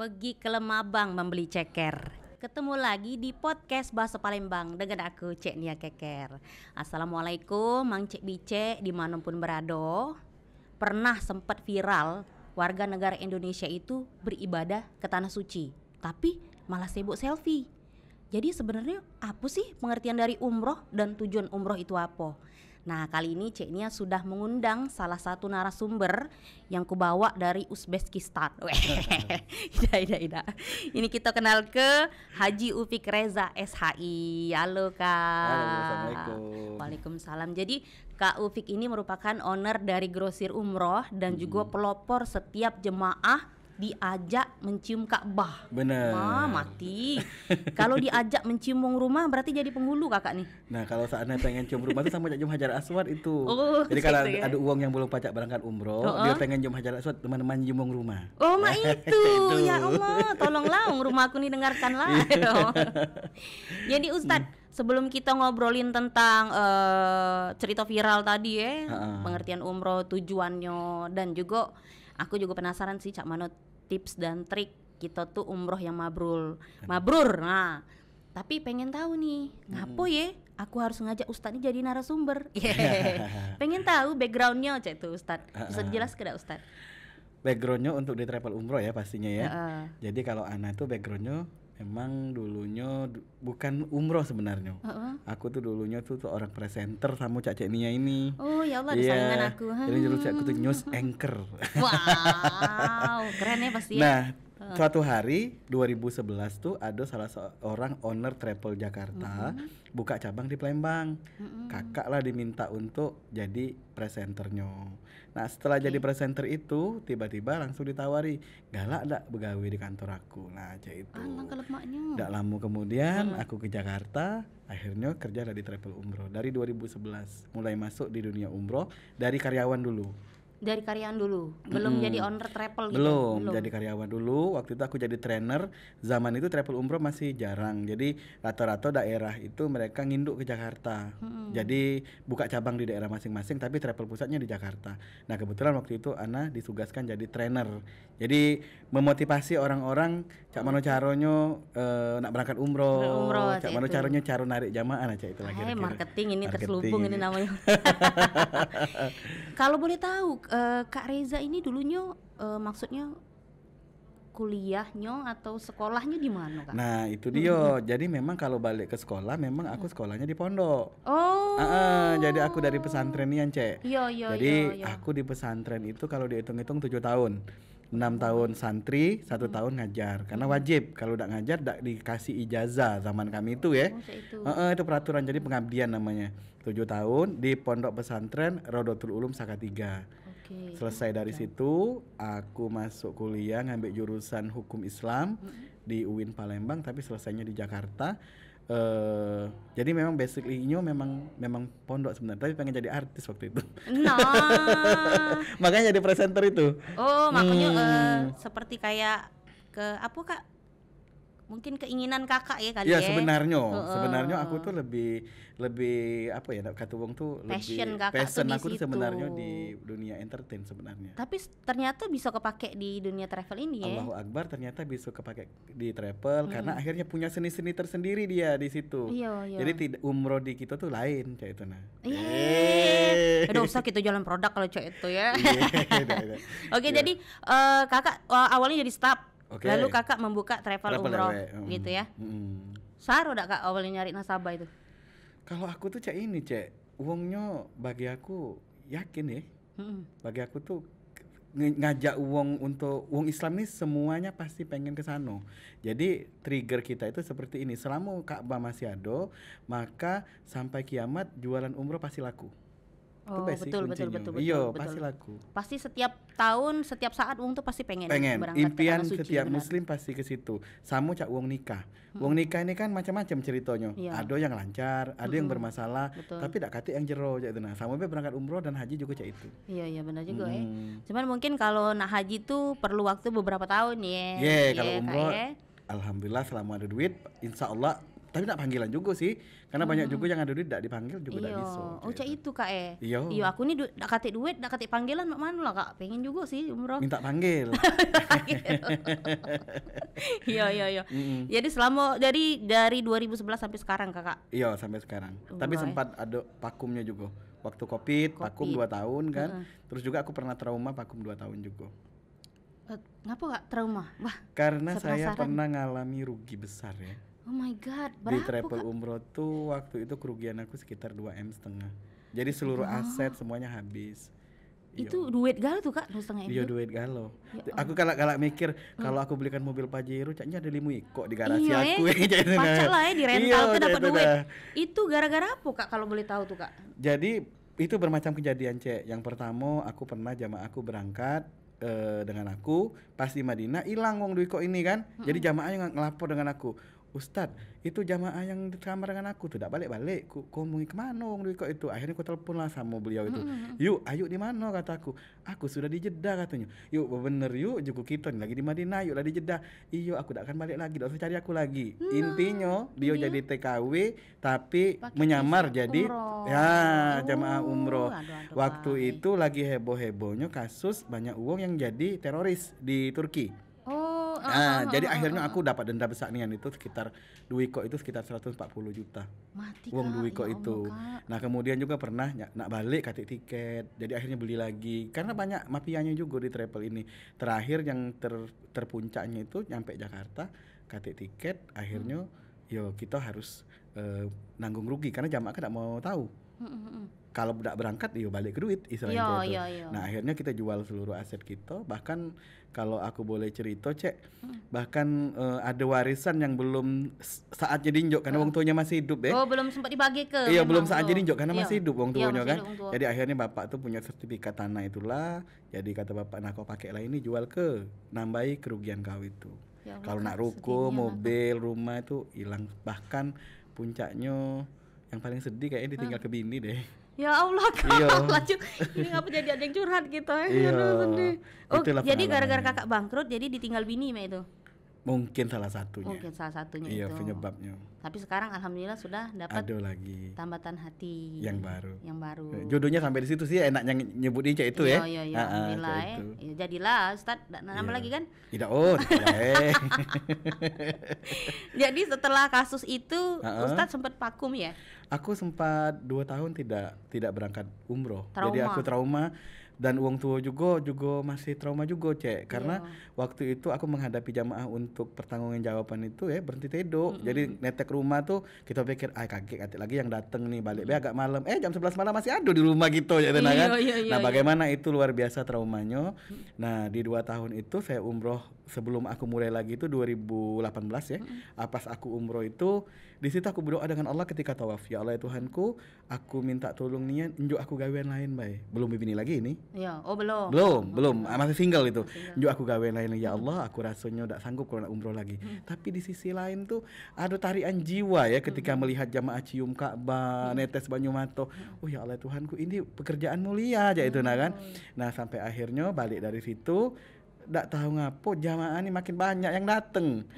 pergi ke Lemabang membeli ceker. Ketemu lagi di podcast Bahasa Palembang dengan aku Cek Nia Keker. Assalamualaikum Mang Cek Bice dimanapun berada. Pernah sempat viral warga negara Indonesia itu beribadah ke tanah suci, tapi malah sibuk selfie. Jadi sebenarnya apa sih pengertian dari umroh dan tujuan umroh itu apa? Nah, kali ini Cek Nia sudah mengundang salah satu narasumber yang kubawa dari Uzbekistan. Tidak. Ini kita kenal ke Haji Ufik Reza SHI. Halo Kak. Halo, Assalamualaikum. Waalaikumsalam. Jadi Kak Ufik ini merupakan owner dari Grosir Umroh dan juga pelopor setiap jemaah diajak mencium Ka'bah. Bener. Mati. Kalau diajak mencium rumah berarti jadi penghulu kakak nih. Nah, kalau saatnya pengen cium rumah tuh sama cium Hajar Aswad itu. Oh, jadi kalau gitu ya? ada uang yang belum pajak berangkat umroh, dia pengen cium Hajar Aswad, teman-teman cium rumah. Oh, mak itu. Ya Allah, tolonglah rumah aku nih dengarkanlah. Jadi Ustadz, sebelum kita ngobrolin tentang cerita viral tadi pengertian umroh, tujuannya, dan juga aku juga penasaran sih Cak Mano tips dan trik kita tuh umroh yang mabrur. Nah, tapi pengen tahu nih, ngapo ya aku harus ngajak Ustadz ini jadi narasumber. Pengen tahu backgroundnya Cak tuh Ustadz. Bisa dijelaskan enggak Ustadz? Backgroundnya untuk di travel umroh ya pastinya ya. Jadi kalau Ana tuh backgroundnya memang dulunya bukan umroh sebenarnya. Aku tuh dulunya tuh orang presenter sama Cak Nia ini. Oh ya Allah, saingan aku. Jadi dulu aku tuh news anchor. Wow, keren ya pasti ya. Nah, suatu hari 2011 tuh ada salah seorang owner travel Jakarta buka cabang di Palembang. Kakak lah diminta untuk jadi presenternya. Nah, setelah jadi presenter itu tiba-tiba langsung ditawari, galak ndak begawe di kantor aku. Nah, aja itu. Alangkah lepaknya. Ndak lama kemudian aku ke Jakarta, akhirnya kerja di travel umroh dari 2011. Mulai masuk di dunia umroh dari karyawan dulu. Dari karyawan dulu, belum jadi owner travel gitu. Belum jadi karyawan dulu. Waktu itu aku jadi trainer. Zaman itu travel umroh masih jarang. Jadi rata-rata daerah itu mereka nginduk ke Jakarta. Jadi buka cabang di daerah masing-masing, tapi travel pusatnya di Jakarta. Nah, kebetulan waktu itu Ana ditugaskan jadi trainer. Jadi memotivasi orang-orang cak mano caronyo nak berangkat umroh, cak mano caronyo caro narik jamaah nah cak itu lagi. Marketing ini terselubung ini namanya. Kalau boleh tahu Kak Reza ini dulunya maksudnya kuliahnya atau sekolahnya di mana Kak? Nah itu dia. Jadi memang kalau balik ke sekolah, memang aku sekolahnya di pondok. Oh. Jadi aku dari pesantren nih Cek. Iya. Jadi aku di pesantren itu kalau dihitung-hitung 7 tahun. 6 tahun santri, 1 tahun ngajar. Karena wajib kalau udah ngajar udah dikasih ijazah zaman kami itu ya. Itu peraturan, jadi pengabdian namanya. 7 tahun di pondok pesantren Rodotul Ulum Salatiga. Selesai dari situ aku masuk kuliah ngambil jurusan hukum Islam di UIN Palembang, tapi selesainya di Jakarta. Jadi memang basically-nya memang pondok sebenarnya, tapi pengen jadi artis waktu itu. Makanya jadi presenter itu. Oh, makanya seperti kayak ke apa Kak? Mungkin keinginan kakak ya kali ya. Ya sebenarnya aku tuh lebih apa ya kata wong tuh passion lebih passion aku tuh situ. Sebenarnya di dunia entertain sebenarnya. Tapi ternyata bisa kepake di dunia travel ini ya. Allahu Akbar, ternyata bisa kepake di travel karena akhirnya punya seni-seni tersendiri dia di situ. Iya. Jadi umroh di kita tuh lain kayak itu nah. Udah usah kita jualan produk kalau cok itu ya. Oke, jadi kakak awalnya jadi staff. Lalu kakak membuka travel umroh gitu ya. Saru dak Kak awalnya nyari nasabah itu? Kalau aku tuh Cek, uangnya bagi aku yakin ya. Bagi aku tuh ngajak uang untuk uang Islam nih semuanya pasti pengen ke sana. Jadi trigger kita itu seperti ini, selama Ka'bah masih ada, maka sampai kiamat jualan umroh pasti laku. Oh betul. Iya pasti laku. Pasti setiap tahun, setiap saat uang tuh pasti pengen impian setiap muslim pasti ke situ. Sama cak uang nikah. Uang nikah ini kan macam-macam ceritanya. Ada yang lancar, ada yang bermasalah, tapi tak kate yang jero cak itu nah. Sama berangkat umroh dan haji juga cak itu. Iya benar juga ya. Cuman mungkin kalau nak haji tuh perlu waktu beberapa tahun ya. Kalau umroh alhamdulillah selama ada duit, insya Allah tapi nak panggilan juga sih, karena banyak juga yang ada duit tak dipanggil juga tak bisa. Oh cak itu kak Iya. Iya aku nih dak kate duit, dak kate panggilan mak manu lah kak. Pengen juga sih umroh. Minta panggil. Iya. Jadi selama dari 2011 sampai sekarang kakak. Iya sampai sekarang. Tapi sempat ada vakumnya juga. Waktu Covid. Vakum 2 tahun kan. Terus juga aku pernah trauma vakum 2 tahun juga. Ngapa kak trauma? Wah. Karena saya pernah ngalami rugi besar ya. Oh my god. Berapa Di travel umroh tuh waktu itu kerugian aku sekitar 2,5 M. Jadi seluruh aset semuanya habis. Itu duit galau tuh kak 2,5 M. Iya duit galau. Aku kalau mikir kalau aku belikan mobil Pajero caknya ada 5 kok di garasi aku. Pacak lah di rental tuh dapat duit. Itu gara-gara apa kak kalau boleh tahu tuh kak? Jadi itu bermacam kejadian Cek. Yang pertama aku pernah jamaah aku berangkat dengan aku pas di Madinah hilang wong duit kok ini kan. Jadi jamaahnya ngelapor dengan aku, Ustadz itu jamaah yang di kamar dengan aku tidak balik-balik, kau mau kemana wong duit kok itu. Akhirnya aku telepon lah sama beliau itu, yuk ayo di mana kataku, aku sudah di Jeddah katanya. Yuk bener yuk juga kita lagi di Madinah, yuk lah di Jeddah. Iyo aku tidak akan balik lagi, tidak usah cari aku lagi. Intinya dia jadi TKW tapi menyamar jadi umroh. Ya jamaah umroh. Aduh, Waktu itu lagi heboh-hebohnya kasus banyak uang yang jadi teroris di Turki. Jadi akhirnya aku dapat denda besar nian itu sekitar duit kok itu sekitar 140 juta. Mati uang duit kok ya itu. Allah, Nah kemudian juga pernah nak balik katik tiket. Jadi akhirnya beli lagi karena banyak mafianya juga di travel ini. Terakhir yang terpuncaknya itu nyampe Jakarta katik tiket akhirnya yo kita harus nanggung rugi karena jamaah kan tidak mau tahu. Kalau udah berangkat yo balik ke duit istilahnya itu. Iya. Nah akhirnya kita jual seluruh aset kita, bahkan kalau aku boleh cerita Cek, bahkan ada warisan yang belum saatnya dinjok karena wong tuanya masih hidup ya. Oh belum sempat dibagi ke. Iya belum saatnya dinjok karena masih hidup wong tuanya kan. Tua. Jadi akhirnya bapak tuh punya sertifikat tanah itulah. Jadi kata bapak, nah kau pakailah ini jual ke, nambahi kerugian kau itu. Ya Allah, kalau nak ruko, mobil, rumah itu hilang. Bahkan puncaknya yang paling sedih kayaknya ditinggal ke bini deh. Ya Allah kak, lanjut. Ini ngapa jadi ada yang curhat gitu ya? Sedih. Oh jadi gara-gara kakak bangkrut jadi ditinggal bini mah itu? Mungkin salah satunya. Iya, itu penyebabnya. Tapi sekarang alhamdulillah sudah dapat lagi tambatan hati yang baru. Jodohnya sampai di situ sih enaknya nyebutin Cek itu ya. Iya, alhamdulillah ya. Jadilah Ustaz, nambah lagi kan? Tidak. Jadi setelah kasus itu Ustaz sempat vakum ya? Aku sempat 2 tahun tidak berangkat umroh. Jadi aku trauma. Dan uang tua juga masih trauma juga Cek karena waktu itu aku menghadapi jamaah untuk pertanggungjawaban itu ya berhenti tedo. Jadi netek rumah tuh kita pikir kaget lagi yang datang nih balik agak malam jam 11 malam masih ada di rumah gitu ya kan. Nah bagaimana itu luar biasa traumanya. Nah di 2 tahun itu saya umroh sebelum aku mulai lagi itu 2018 ya. Pas aku umroh itu di situ aku berdoa dengan Allah ketika tawaf, ya Allah ya Tuhanku, aku minta tolong nian injuk aku gawean lain bae. Belum bini lagi ini. Iya, belum. Masih single itu. Injuk aku gawean lain, ya Allah, aku rasanya enggak sanggup kalau nak umroh lagi. Tapi di sisi lain tuh ada tarian jiwa ya ketika melihat jamaah cium Ka'bah, netes banyu mato. Oh ya Allah Tuhanku, ini pekerjaan mulia aja itu kan. Nah, sampai akhirnya balik dari situ enggak tahu ngapo jamaah ini makin banyak yang dateng.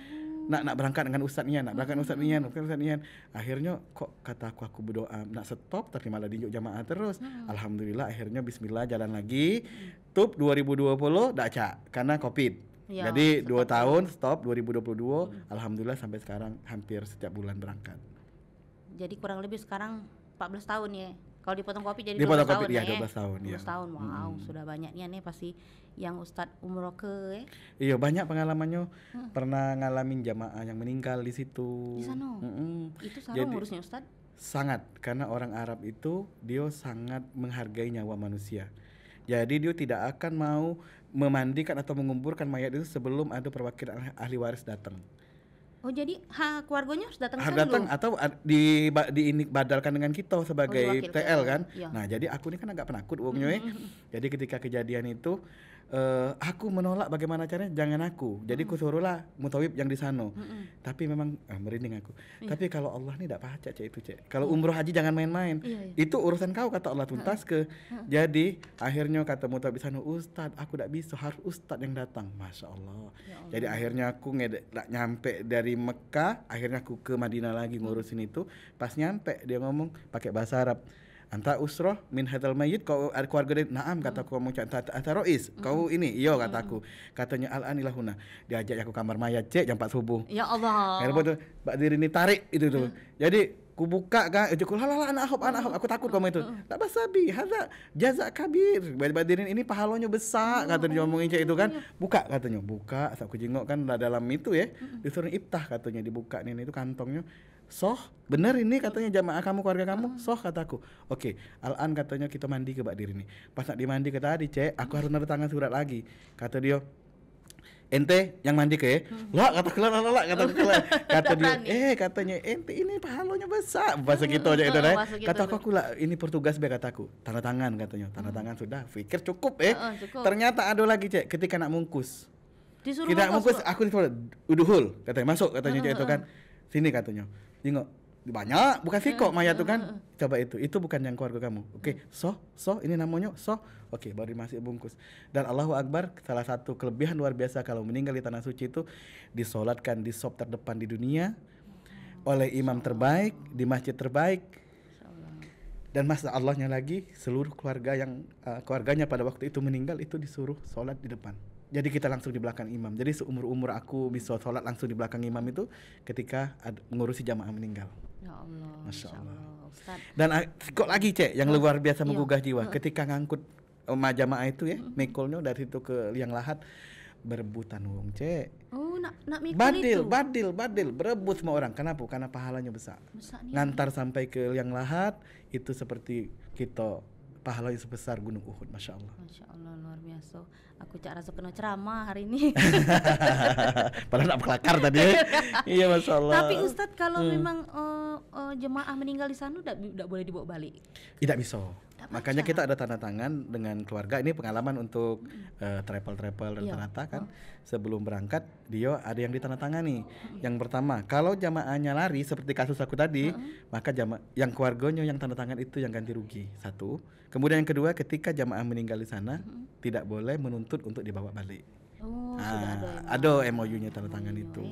Nak berangkat dengan Ustadz Nian, akhirnya kok kata aku berdoa nak stop tapi malah dijuk jamaah terus. Alhamdulillah akhirnya bismillah jalan lagi. Tup 2020 dak cak karena Covid. Jadi 2 tahun stop 2022. Alhamdulillah sampai sekarang hampir setiap bulan berangkat. Jadi kurang lebih sekarang 14 tahun ya. Kalau dipotong kopi jadi 12 tahun ya. 12 tahun 12 tahun. Wow, sudah banyaknya nih pasti yang Ustadz umroh ke ya. Iya, banyak pengalamannya. Pernah ngalamin jamaah yang meninggal di situ. Di sana. Itu sarung ngurusnya Ustadz? Sangat, karena orang Arab itu dia sangat menghargai nyawa manusia. Jadi dia tidak akan mau memandikan atau menguburkan mayat itu sebelum ada perwakilan ahli waris datang. Oh jadi keluarganya harus datang dulu? Atau ini badalkan dengan kita sebagai TL kan. Nah jadi aku ini kan agak penakut uangnya Jadi ketika kejadian itu aku menolak bagaimana caranya, jangan aku. Jadi ku suruhlah mutawib yang di sana. Tapi memang merinding aku. Tapi kalau Allah nih tidak pacak cek itu cek. Kalau umroh haji jangan main-main. Itu urusan kau kata Allah tuntas ke. Jadi akhirnya kata mutawib di sana, Ustad aku tidak bisa, harus Ustad yang datang. Masya Allah. Jadi akhirnya aku nggak nyampe dari Mekah, akhirnya aku ke Madinah lagi ngurusin itu. Pas nyampe dia ngomong pakai bahasa Arab. Anta usroh min hadal mayyit, kau keluarga dia. Naam kataku, ngomong anta rois, kau ini iyo kataku. Katanya al-an ilahuna, diajak aku kamar mayat cek jam 4 subuh. Ya Allah. Akhirnya tuh Mbak Diri ini tarik itu tuh. Jadi ku buka kan, aku anak ahop, aku takut kamu itu. Tak basabi, hadza jaza kabir. Mbak Diri ini pahalanya besar, kata dia ngomongin cek itu kan. Buka katanya, buka. Saat aku jengok kan dalam itu ya, disuruh iftah katanya, dibuka nih itu kantongnya. Soh, bener ini katanya jamaah kamu, keluarga kamu. Soh kataku. Oke, al-an katanya kita mandi ke Mbak Diri nih. Pas nak dimandi ke tadi cek, aku harus nanda tangan surat lagi. Kata dia, ente yang mandi ke? Lah kata kata dia, katanya ente ini pahalanya besar. Bahasa gitu aja itu deh. Kata aku lah ini petugas be kataku. Tanda tangan katanya. Tanda tangan sudah. Pikir cukup cukup. Ternyata ada lagi cek ketika nak mungkus. Disuruh kita mungkus aku disuruh uduhul katanya, masuk katanya cek itu kan. Sini katanya. Tengok banyak bukan siko mayat tuh kan. Coba itu bukan yang keluarga kamu. Oke, so ini namanya so. Oke, baru dimasuk bungkus. Dan Allahu Akbar, salah satu kelebihan luar biasa kalau meninggal di tanah suci itu disolatkan di sop terdepan di dunia oleh imam terbaik di masjid terbaik. Dan masya Allahnya lagi seluruh keluarga yang keluarganya pada waktu itu meninggal itu disuruh sholat di depan. Jadi kita langsung di belakang imam. Jadi seumur-umur aku bisa sholat langsung di belakang imam itu ketika mengurusi jamaah meninggal. Ya Allah, Masya Allah. Ustaz. Dan kok lagi cek yang luar biasa menggugah jiwa ketika ngangkut jamaah itu ya, mikulnya dari situ ke liang lahat berebutan wong cek. Oh, nak mikul badil berebut semua orang. Kenapa? Karena pahalanya besar. Ngantar sampai ke liang lahat itu seperti kita pahalanya sebesar gunung Uhud. Masya Allah. Masya Allah, luar biasa. Aku cak rasa kena ceramah hari ini. Padahal nak kelakar tadi. Iya, Masya Allah. Tapi Ustadz kalau memang jemaah meninggal di sana udah boleh dibawa balik? Tidak bisa. Makanya kita ada tanda tangan dengan keluarga. Ini pengalaman untuk travel rata-rata kan. Sebelum berangkat dia ada yang ditandatangani. Yang pertama, kalau jamaahnya lari seperti kasus aku tadi, maka yang keluarganya yang tanda tangan itu yang ganti rugi. Satu. Kemudian yang kedua, ketika jamaah meninggal di sana tidak boleh menuntut untuk dibawa balik. Oh, sudah ada MOU-nya tanda tangan itu.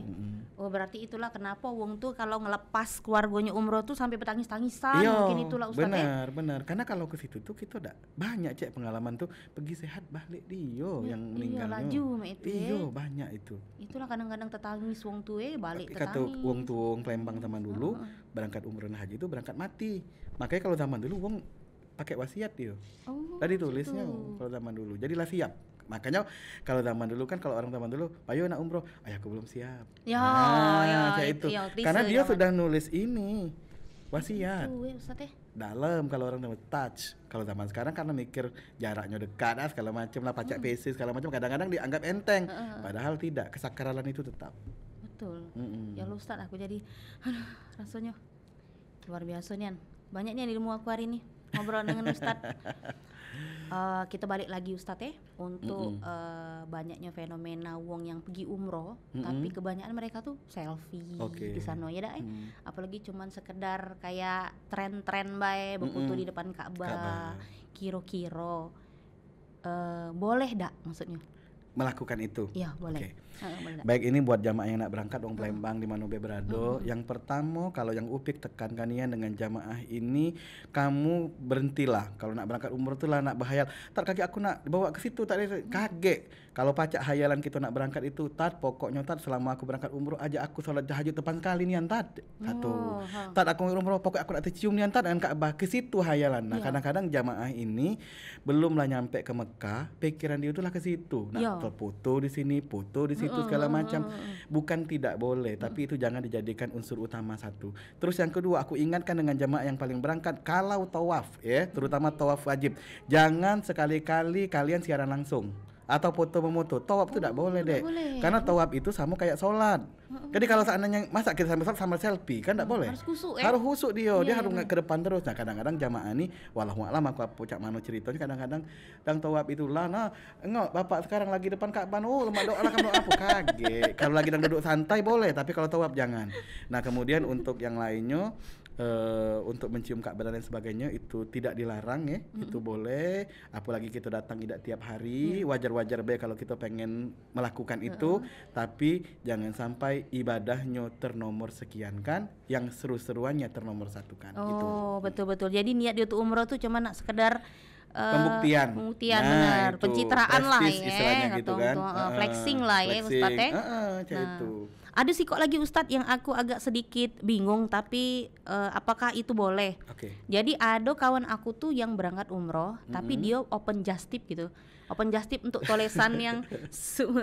Oh, berarti itulah kenapa wong tuh kalau ngelepas keluarganya umroh tuh sampai bertangis-tangisan. Mungkin itulah Ustaz. Benar. Karena kalau ke situ tuh kita udah banyak cek pengalaman tuh pergi sehat balik yang meninggal. Iya, laju itu. Iya, banyak itu. Itulah kadang-kadang tetangis wong tuh balik tetangis. Kata wong tuh Palembang zaman dulu berangkat umroh dan haji itu berangkat mati. Makanya kalau zaman dulu wong pakai wasiat dia. Tadi tulisnya kalau zaman dulu. Jadilah siap. Makanya kalau zaman dulu kan kalau orang zaman dulu, ayo nak umroh, aku belum siap. Itu. Karena dia sudah nulis ini wasiat. Dalam kalau orang zaman touch. Kalau zaman sekarang karena mikir jaraknya dekat segala macam lah, pacak PC segala macam kadang-kadang dianggap enteng. Padahal tidak, kesakralan itu tetap. Betul. Ya lu Ustaz, aku jadi rasanya luar biasa nih. Banyak nih ilmu aku hari ini ngobrol dengan Ustaz. Kita balik lagi Ustadz untuk banyaknya fenomena wong yang pergi umroh tapi kebanyakan mereka tuh selfie di sana ya dah apalagi cuman sekedar kayak tren-tren bae berfoto di depan Ka'bah. Kira-kira boleh dak maksudnya melakukan itu? Iya, boleh. Baik, ini buat jamaah yang nak berangkat wong Palembang di mana berado. Yang pertama, kalau yang Upik tekankan ya dengan jamaah ini, kamu berhentilah. Kalau nak berangkat umroh tuh lah nak berhayal. Tar kaki aku nak bawa ke situ, tak ada kaget. Kalau pacak hayalan kita nak berangkat itu, tat pokoknya tat selama aku berangkat umroh aja aku sholat tahajud depan kali nih tat. Satu. Tat aku umroh pokok aku nak tercium nih tat dengan Ka'bah, ke situ hayalan. Nah, kadang-kadang jamaah ini belumlah nyampe ke Mekah, pikiran dia itulah ke situ. Nah, foto di sini, foto di situ segala macam. Bukan tidak boleh, tapi itu jangan dijadikan unsur utama satu. Terus yang kedua, aku ingatkan dengan jamaah yang paling berangkat, kalau tawaf ya, terutama tawaf wajib, jangan sekali-kali kalian siaran langsung. atau foto memoto. Tawaf itu tidak boleh, Dek. boleh. Karena tawaf itu sama kayak sholat. Jadi kalau seandainya masa kita sambil sholat sama selfie kan tidak boleh. Harus khusuk Harus khusuk dia. Dia Iya, harus ke depan terus. Nah, kadang-kadang jamaah ini walau alam aku pucak mano ceritanya kadang-kadang tang tawaf itu lah nah engok bapak sekarang lagi depan Ka'bah lemak doa lah kamu apa kaget. Kalau lagi duduk santai boleh, tapi kalau tawaf jangan. Nah, kemudian untuk yang lainnya untuk mencium Ka'bah dan lain sebagainya itu tidak dilarang ya, itu boleh. Apalagi kita datang tidak tiap hari, wajar-wajar baik kalau kita pengen melakukan itu, tapi jangan sampai ibadahnya ternomor sekian kan, yang seru-seruannya ternomor satu kan. Gitu. Betul-betul. Jadi niat dia tuh umroh tuh cuma nak sekedar pembuktian, benar, pencitraan lah istilahnya ya, gitu atau kan, flexing lah ya Ustadz ya. Itu. Ada sih kok lagi Ustadz yang aku agak sedikit bingung, tapi apakah itu boleh? Jadi ada kawan aku tuh yang berangkat umroh, tapi dia open just tip gitu. Open just tip untuk tolesan yang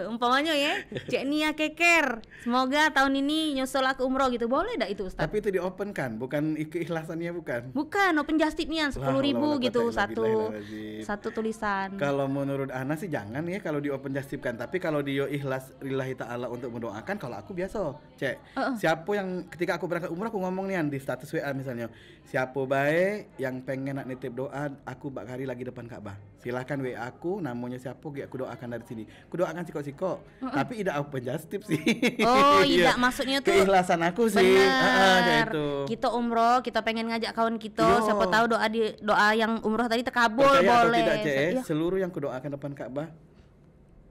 umpamanya ya, Cek Nia Keker, semoga tahun ini nyusul aku umroh gitu, boleh enggak itu Ustadz? Tapi itu di open kan, bukan keikhlasannya bukan? Bukan, open just tipnya 10.000 gitu satu tulisan. Kalau menurut Ana sih jangan ya kalau di open just tip kan, tapi kalau dia ikhlas lillahi ta'ala untuk mendoakan, kalau aku biasa cek siapa yang ketika aku berangkat umroh aku ngomong nih di status WA misalnya, siapa baik yang pengen nak nitip doa aku bak hari lagi depan Ka'bah, silahkan WA aku namanya siapa aku doakan dari sini, aku doakan siko tapi tidak open just tip sih. Tidak maksudnya tuh keikhlasan aku sih. Benar. Kita umroh, kita pengen ngajak kawan kita, siapa tahu doa yang umroh tadi terkabul. Boleh atau tidak seluruh yang kudoakan depan Ka'bah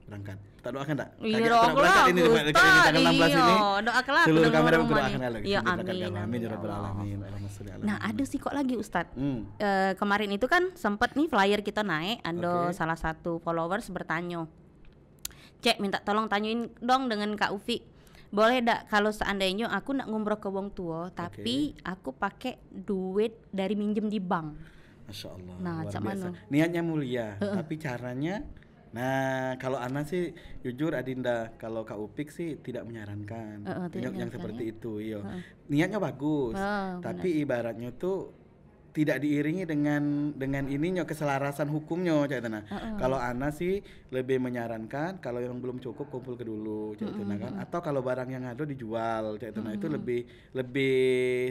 berangkat. Tak doakan tak? Iya, doakan ini tanggal 16 ini. Doakan seluruh kamera kudoakan lagi. Iya, amin ya rabbal alamin. Nah, ada sih kok lagi Ustadz. Kemarin itu kan sempat nih flyer kita naik, ada salah satu followers bertanya, Cek minta tolong tanyain dong dengan Kak Ufi, boleh dak kalau seandainya aku nak ngumroh ke wong tua, tapi aku pakai duit dari minjem di bank. Masya Allah. Nah, cak mana? Niatnya mulia, tapi caranya. Nah, kalau Ana sih jujur Adinda, kalau Kak Upik sih tidak menyarankan yang seperti itu. Iya. Niatnya bagus, tapi ibaratnya tuh tidak diiringi dengan ininya keselarasan hukumnya cak Kalau Ana sih lebih menyarankan kalau yang belum cukup kumpul ke dulu cak kan, atau kalau barang yang ada dijual cak itu lebih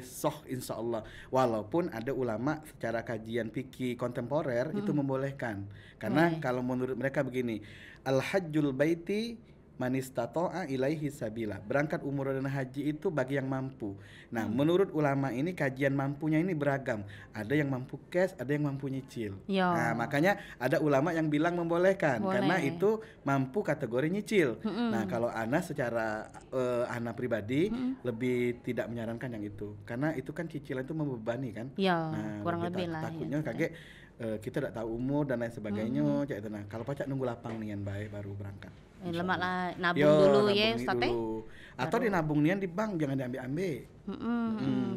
soh insyaallah. Walaupun ada ulama secara kajian fikih kontemporer itu membolehkan. Karena kalau menurut mereka begini, al-hajjul baiti man istata'a ilaihi sabila. Berangkat umroh dan haji itu bagi yang mampu. Nah, menurut ulama ini kajian mampunya ini beragam. Ada yang mampu cash, ada yang mampu nyicil. Nah, makanya ada ulama yang bilang membolehkan karena itu mampu kategori nyicil. Nah, kalau Ana secara Ana pribadi lebih tidak menyarankan yang itu. Karena itu kan cicilan itu membebani kan. Nah, kurang lebih lah. Takutnya kaget kita tidak tahu umur dan lain sebagainya cak itu. Nah, kalau pacak nunggu lapang nian baik baru berangkat. Lemak lah nabung dulu ya Ustaz. Atau dinabung nian di bank, jangan diambil-ambil.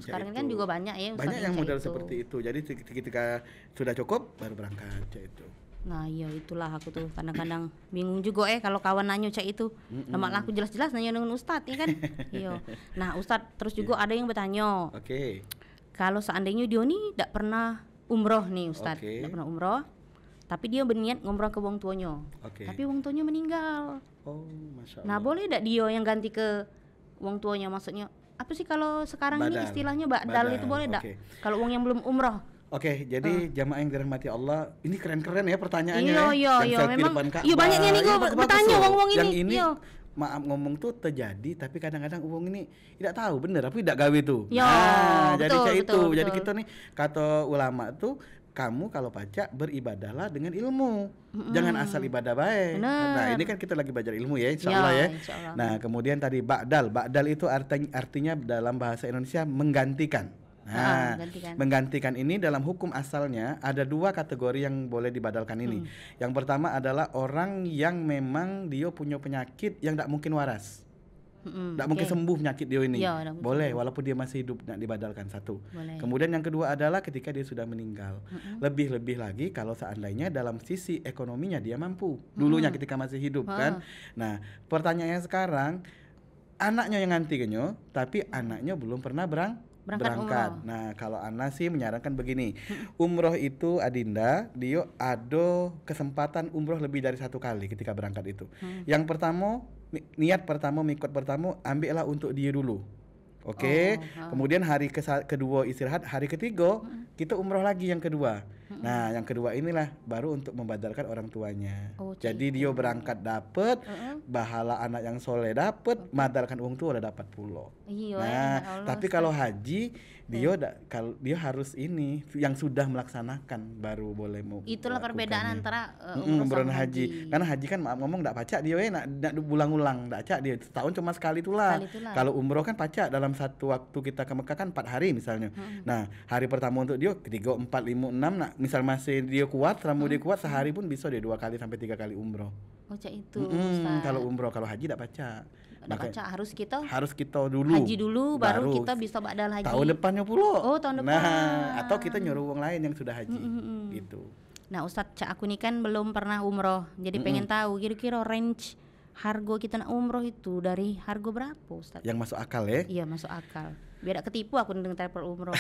Sekarang kan juga banyak ya Ustaz. Banyak yang model seperti itu. Jadi ketika sudah cukup baru berangkat cak itu. Nah iya itulah aku tuh kadang-kadang bingung juga kalau kawan nanya cak itu. Lemak lah aku jelas-jelas nanya dengan Ustaz ya kan. Iya. Nah Ustaz terus juga ada yang bertanya. Kalau seandainya dia nih tidak pernah umroh nih Ustaz, tidak pernah umroh, tapi dia berniat ngumroh ke wong tuanya, tapi wong tuanya meninggal. Masya Allah. Nah boleh tidak dia yang ganti ke wong tuanya, maksudnya apa sih kalau sekarang ini istilahnya badal itu boleh tidak? Kalau wong yang belum umroh. Jadi jamaah yang dirahmati Allah, ini keren-keren ya pertanyaannya. Iya, memang. Iya banyaknya nih gue bertanya wong-wong ini. Yang ini maaf ngomong tuh terjadi, tapi kadang-kadang wong ini tidak tahu bener apa tidak gawe tuh. Jadi kayak itu. Jadi kita nih kata ulama tuh, kamu kalau pacak beribadahlah dengan ilmu, jangan asal ibadah baik. Nah ini kan kita lagi belajar ilmu ya, insyaallah ya. Nah kemudian tadi ba'dal itu artinya dalam bahasa Indonesia menggantikan. Nah, menggantikan ini dalam hukum asalnya ada dua kategori yang boleh dibadalkan ini. Yang pertama adalah orang yang memang dia punya penyakit yang tidak mungkin waras, tidak mungkin sembuh penyakit dia ini. Boleh, walaupun dia masih hidup, nak dibadalkan satu. Kemudian yang kedua adalah ketika dia sudah meninggal. Lebih-lebih lagi kalau seandainya dalam sisi ekonominya dia mampu dulunya ketika masih hidup kan. Nah pertanyaannya sekarang, anaknya yang ngantikannya, tapi anaknya belum pernah Berangkat umroh. Nah, kalau Ana sih menyarankan begini. Umroh itu Adinda, dia ada kesempatan umroh lebih dari satu kali ketika berangkat itu. Yang pertama, niat pertama, mikot pertama, ambillah untuk dia dulu. Oke, kemudian hari kedua istirahat, hari ketiga kita umroh lagi yang kedua. Nah, yang kedua inilah baru untuk membadalkan orang tuanya. Jadi dia berangkat dapat, bahala anak yang soleh dapat, madalkan uang tua udah dapat pula. Nah, tapi kalau haji kalau dia harus ini yang sudah melaksanakan baru boleh mau. Itulah perbedaan antara umroh sama haji. Karena haji kan maaf ngomong enggak pacak dia nak ulang-ulang, enggak pacak dia. Setahun cuma sekali itulah. Kalau umroh kan pacak dalam satu waktu kita ke Mekah kan 4 hari misalnya. Nah, hari pertama untuk dia, ketiga, 4, 5, 6 nah, misal masih dia kuat, selama dia kuat sehari pun bisa dia 2 kali sampai 3 kali umroh. Cak itu. Kalau umroh, kalau haji enggak pacak. Harus kita dulu haji dulu baru kita bisa badal haji tahun depannya pula. Tahun depan. Nah, atau kita nyuruh orang lain yang sudah haji gitu. Nah, Ustadz, Cak aku nih kan belum pernah umroh, jadi pengen tahu kira-kira range harga kita nak umroh itu dari harga berapa, Ustadz? Yang masuk akal ya? Iya, masuk akal. Biar gak ketipu aku dengan travel umroh.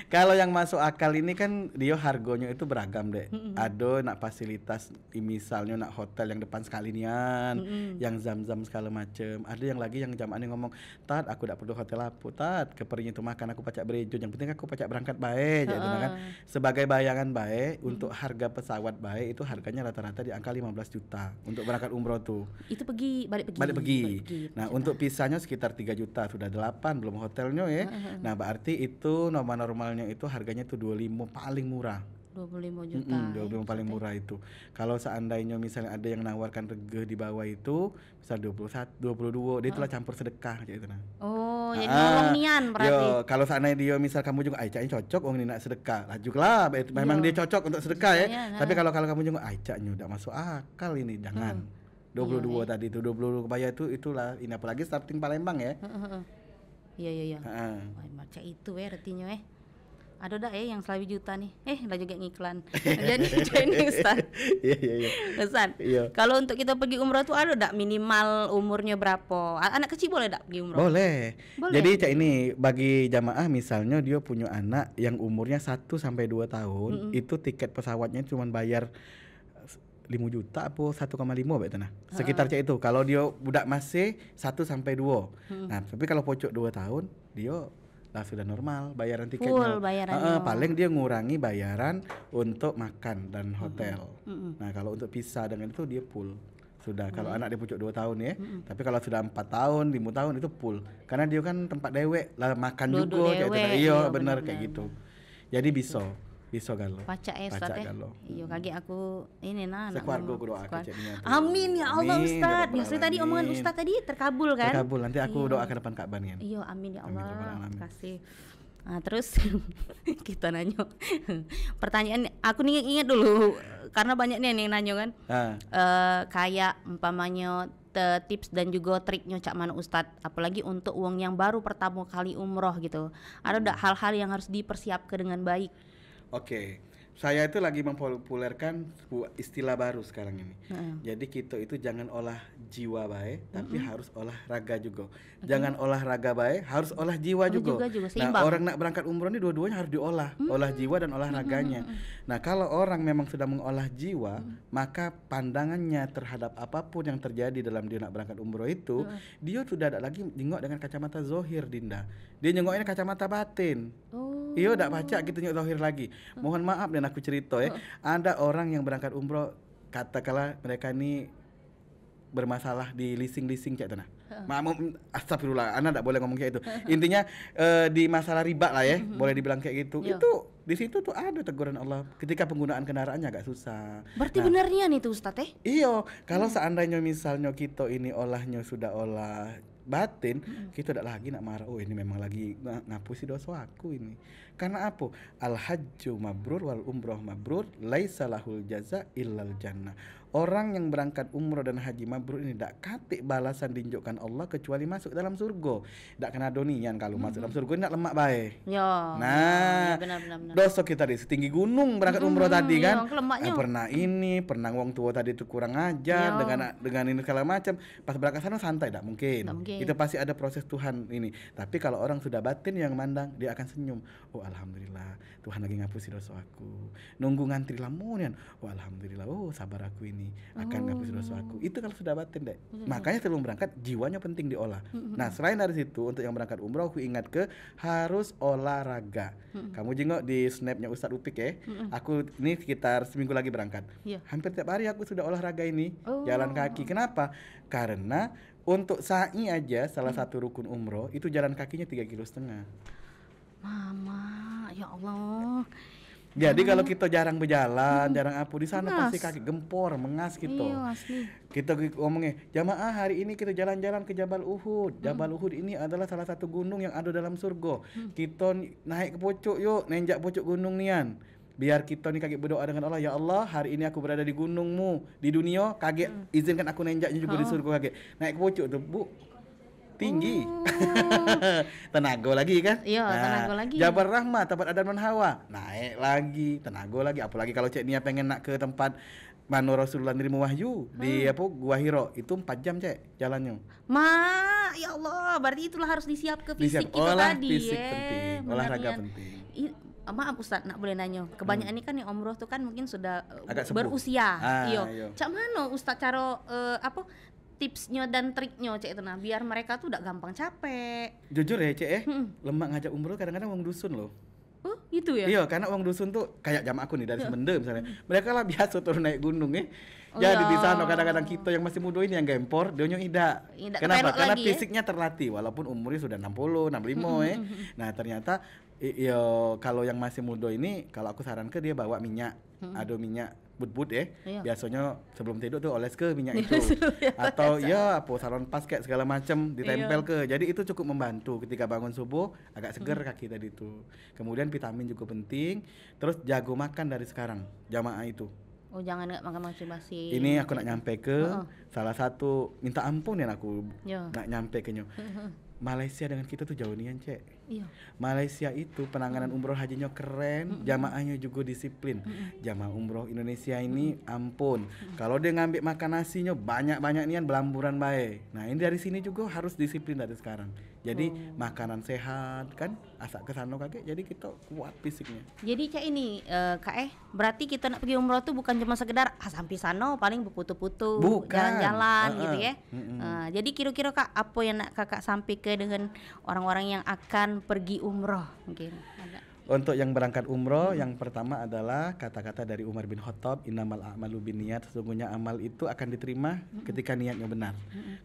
Kalau yang masuk akal ini kan dia harganya itu beragam deh. Ada nak fasilitas, misalnya nak hotel yang depan sekalian, yang zam-zam segala macem. Ada yang lagi yang jamaah ngomong, "Tat, aku tak perlu hotel apa, Tat. Kepernya itu makan aku pacak berejo. Yang penting aku pacak berangkat baik." Jadi kan sebagai bayangan baik untuk harga pesawat baik itu harganya rata-rata di angka 15 juta untuk berangkat umroh tuh. Itu balik pergi. Nah, untuk pisahnya sekitar 3 juta. Sudah 8 belum hotelnya ya. Nah, berarti itu normalnya itu harganya itu 25 paling murah. 25 juta. 25 paling murah itu. Kalau seandainya misalnya ada yang nawarkan harga di bawah itu, misal 21, 22, dia itulah campur sedekah gitu nah. Jadi nolong nian berarti. Kalau seandainya dia misal kamu juga Aicanya cocok wong ini nak sedekah. Lanjutlah, memang dia cocok untuk sedekah ya. Tapi kalau kamu juga Aicanya udah masuk akal ini, jangan. 22 tadi itu 22 kebaya itulah ini apalagi starting Palembang ya. Iya. Macam itu artinya ada dah yang 1 juta nih. Lah juga ngiklan. Jadi ini Ustaz. Iya. Ustaz. Kalau untuk kita pergi umroh tuh ada dak minimal umurnya berapa? Anak kecil boleh dak pergi umroh? Boleh. Jadi Cak ini bagi jamaah misalnya dia punya anak yang umurnya 1 sampai 2 tahun, itu tiket pesawatnya cuma bayar 5 juta apa 1,5 betul nah. Sekitar cak itu. Kalau dia budak masih 1 sampai 2. Nah, tapi kalau pocok 2 tahun dia lah sudah normal bayaran tiketnya. Full bayarannya. Paling dia ngurangi bayaran untuk makan dan hotel. Nah, kalau untuk pisah dengan itu dia full. Sudah kalau anak dia pucuk 2 tahun ya. Tapi kalau sudah 4 tahun, 5 tahun itu full. Karena dia kan tempat dewek lah makan juga kayak iya benar kayak gitu. Jadi bisa galo. Pacak Ustaz Iya kaki aku ini Sekeluarga aku doakan jadinya. Amin ya Allah Ustaz. Biasa tadi omongan Ustaz tadi terkabul kan? Terkabul. Nanti aku doakan depan Ka'ban kan. Iya, amin ya Allah. Terima kasih. Nah, terus kita nanya. Pertanyaan aku nih ingat dulu karena banyak nih yang nanya kan. Kayak umpamanya tips dan juga triknya Cak Mano Ustadz, apalagi untuk uang yang baru pertama kali umroh gitu. Ada hal-hal yang harus dipersiapkan dengan baik? Oke, saya itu lagi mempopulerkan sebuah istilah baru sekarang ini. Jadi kita itu jangan olah jiwa baik, tapi harus olah raga juga. Jangan olah raga baik, harus olah jiwa juga. Nah, orang nak berangkat umroh ini dua-duanya harus diolah, olah jiwa dan olah raganya. Nah, kalau orang memang sudah mengolah jiwa, maka pandangannya terhadap apapun yang terjadi dalam dia nak berangkat umroh itu, dia sudah tidak lagi nengok dengan kacamata zohir, Dinda. Dia nengoknya kacamata batin. Iya, tak baca gitu nyok zohir lagi. Mohon maaf dan aku cerita ada orang yang berangkat umroh katakanlah mereka ini bermasalah di leasing cak tanah. Maaf, astagfirullah, anak tak boleh ngomong kayak itu. Intinya di masalah riba lah ya, boleh dibilang kayak gitu. Itu di situ tuh ada teguran Allah ketika penggunaan kendaraannya agak susah. Berarti benernya nih tuh Ustaz Iya, kalau seandainya misalnya kita ini olahnya sudah olah batin, kita tidak lagi nak marah. Oh, ini memang lagi ngapusi dosa aku ini. Karena apa? Al hajju mabrur wal umroh mabrur laisa lahul jaza illal jannah. orang yang berangkat umroh dan haji mabrur ini dak katik balasan diunjukkan Allah kecuali masuk dalam surga. Dak kena donian kalau masuk dalam surga nak lemak bae. Ya. Nah, benar. dosa kita di setinggi gunung berangkat umroh tadi kan. Lemaknya. Pernah wong tua tadi itu kurang ajar dengan ini segala macam. Pas berangkat sana santai, dak mungkin. Itu pasti ada proses Tuhan ini. Tapi kalau orang sudah batin yang mandang, dia akan senyum. Oh alhamdulillah, Tuhan lagi ngapusi dosa aku. Nunggu ngantri lamunian. Oh alhamdulillah, oh sabar aku ini akan ngapusi dosa aku. Itu kalau sudah batin deh. Makanya sebelum berangkat jiwanya penting diolah. Nah selain dari situ untuk yang berangkat umroh aku ingat harus olahraga. Kamu jengok di snapnya Ustadz Upik ya. Aku ini sekitar seminggu lagi berangkat. Hampir tiap hari aku sudah olahraga ini, jalan kaki. Kenapa? Karena untuk sa'i aja salah satu rukun umroh itu jalan kakinya 3,5 kilo. Mama, ya Allah. Jadi kalau kita jarang berjalan, jarang apa di sana pasti kaki gempor, mengas gitu. Iya, asli. Kita ngomongnya, jamaah hari ini kita jalan-jalan ke Jabal Uhud. Jabal Uhud ini adalah salah satu gunung yang ada dalam surga. Kita naik ke pucuk yuk, nenjak pucuk gunung nian. Biar kita nih kaget berdoa dengan Allah, ya Allah hari ini aku berada di gunungmu di dunia, kaget izinkan aku nenjaknya juga di surga kaget. Naik ke pucuk tuh, Bu. Tinggi. Tenaga lagi kan? Iya, tenaga lagi. Jabal Rahmah, tempat Adam dan Hawa. Naik lagi, tenaga lagi. Apalagi kalau Cek Nia pengen nak ke tempat mana Rasulullah nerima wahyu di Gua Hiro, itu 4 jam Cek jalannya. Ya Allah, berarti itulah harus disiap ke fisik kita tadi. Fisik penting, olahraga penting. Maaf Ustadz, nak boleh nanya. Kebanyakan ini kan yang umroh tuh kan mungkin sudah berusia. Iya. Cak mana Ustadz cara tipsnya dan triknya Cek itu nah biar mereka tuh udah gampang capek. Jujur ya Cek lemak ngajak umroh kadang-kadang wong dusun loh. Oh gitu ya? Iya karena wong dusun tuh kayak jam aku nih dari Semende misalnya. Mereka lah biasa turun naik gunung Jadi di sana kadang-kadang kita yang masih muda ini yang gempor, dia tidak. Kenapa? Karena fisiknya terlatih walaupun umurnya sudah 60, 65 Nah ternyata kalau yang masih muda ini kalau aku sarankan dia bawa minyak, ada minyak but biasanya sebelum tidur tuh oles ke minyak itu atau salon pas kayak segala macam ditempel ke, jadi itu cukup membantu ketika bangun subuh agak seger kaki tadi itu. Kemudian vitamin juga penting, terus jago makan dari sekarang jamaah itu. Oh jangan nggak makan basi. Ini aku nak nyampe ke salah satu, minta ampun ya aku nak nyampe ke Malaysia dengan kita tuh jauh nian Cek. Iya. Malaysia itu penanganan umroh hajinya keren, jamaahnya juga disiplin. Jamaah umroh Indonesia ini ampun. Kalau dia ngambil makan nasinya banyak-banyak nian belamburan baik. Nah ini dari sini juga harus disiplin dari sekarang. Jadi makanan sehat kan, asak kesana kaget. Jadi kita kuat fisiknya. Jadi Cek ini berarti kita nak pergi umroh tuh bukan cuma sekedar sampai sana paling berputu-putu, jalan-jalan gitu ya. Jadi kira-kira Kak apa yang nak Kakak sampaikan dengan orang-orang yang akan pergi umroh mungkin ada. Untuk yang berangkat umroh, yang pertama adalah kata-kata dari Umar bin Khattab, innamal a'malu binniyat, sesungguhnya amal itu akan diterima ketika niatnya benar.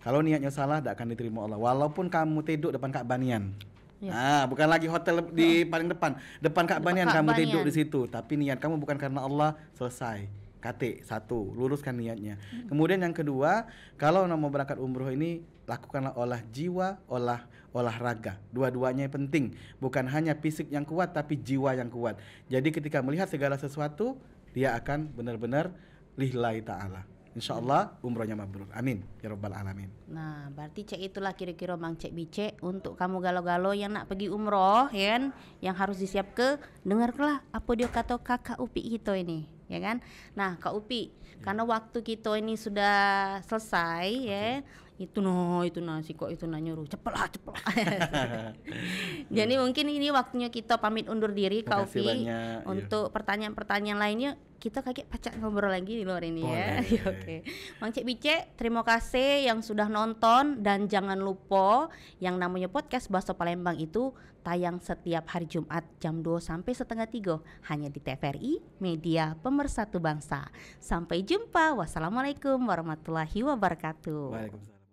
Kalau niatnya salah, tidak akan diterima Allah. Walaupun kamu tidur depan Ka'bah nian. Bukan lagi hotel di paling depan Ka'bah nian kamu tidur di situ, tapi niat kamu bukan karena Allah, selesai. Kate, satu, luruskan niatnya. Kemudian yang kedua, kalau mau berangkat umroh ini lakukanlah olah jiwa, olahraga. Dua-duanya penting. Bukan hanya fisik yang kuat tapi jiwa yang kuat. Jadi ketika melihat segala sesuatu, dia akan benar-benar lillahi ta'ala. Insyaallah umrohnya mabrur. Amin ya rabbal alamin. Nah, berarti Cek itulah kira-kira Mang Cek Bice untuk kamu galau-galau yang nak pergi umroh ya, yang harus disiap ke, dengarlah apa dia kata Kakak Upi kita ini. Ya kan? Nah Kak Upi, karena waktu kita ini sudah selesai ya, itu nasi kok itu nyuruh cepet. Jadi mungkin ini waktunya kita pamit undur diri Kak Upi. Untuk pertanyaan-pertanyaan lainnya kita kaget pacak ngobrol lagi di luar ini. Boleh. Ya. Oke. Mang Cek Bice, terima kasih yang sudah nonton, dan jangan lupa yang namanya podcast Bahasa Palembang itu tayang setiap hari Jumat jam 2 sampai setengah 3 hanya di TVRI Media Pemersatu Bangsa. Sampai jumpa. Wassalamualaikum warahmatullahi wabarakatuh. Waalaikumsalam.